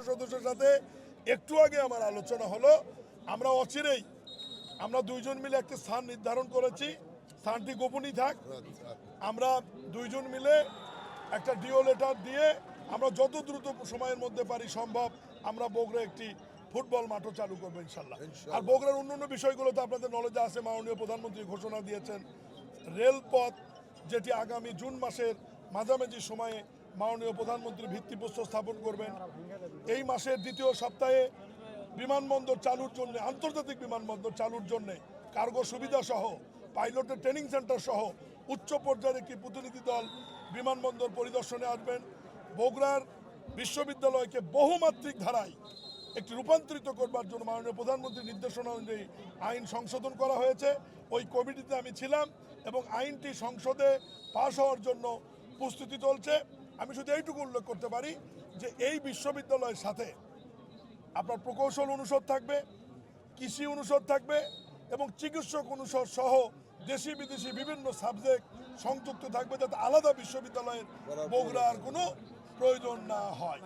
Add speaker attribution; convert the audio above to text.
Speaker 1: সদস্যের সাথে একটু আগে আমার আলোচনা হলো। আমরা অচিরেই আমরা দুইজন মিলে একটা স্থান নির্ধারণ করেছি, স্থানটি গোপনই থাক। আমরা দুইজন মিলে একটা ডিও লেটার দিয়ে আমরা যত দ্রুত সময়ের মধ্যে পারি সম্ভব আমরা বগুড়া একটি ফুটবল মাঠও চালু করবো ইনশাল্লাহ। আর বগুড়ার অন্যান্য বিষয়গুলো তো আপনাদের নলেজে আছে। মাননীয় প্রধানমন্ত্রী ঘোষণা দিয়েছেন রেলপথ, যেটি আগামী জুন মাসের মাঝামাঝি সময়ে মাননীয় প্রধানমন্ত্রী ভিত্তিপ্রস্তর স্থাপন করবেন। এই মাসের দ্বিতীয় সপ্তাহে বিমানবন্দর চালুর জন্য, আন্তর্জাতিক বিমানবন্দর চালুর জন্য কার্গো সুবিধা সহ পাইলটের ট্রেনিং সেন্টার সহ উচ্চ পর্যায়ের একটি প্রতিনিধি দল বিমানবন্দর পরিদর্শনে আসবেন। বগুড়ার বিশ্ববিদ্যালয়কে বহুমাত্রিক ধারায় একটি রূপান্তরিত করবার জন্য মাননীয় প্রধানমন্ত্রীর নির্দেশনা অনুযায়ী আইন সংশোধন করা হয়েছে। ওই কমিটিতে আমি ছিলাম এবং আইনটি সংসদে পাশ হওয়ার জন্য প্রস্তুতি চলছে। আমি শুধু এইটুকু উল্লেখ করতে পারি যে এই বিশ্ববিদ্যালয়ের সাথে আপনার প্রকৌশল অনুষদ থাকবে, কৃষি অনুষদ থাকবে এবং চিকিৎসক অনুষদ সহ দেশি বিদেশি বিভিন্ন সাবজেক্ট সংযুক্ত থাকবে, যাতে আলাদা বিশ্ববিদ্যালয়ের বগুড়ার কোনো প্রয়োজন না হয়।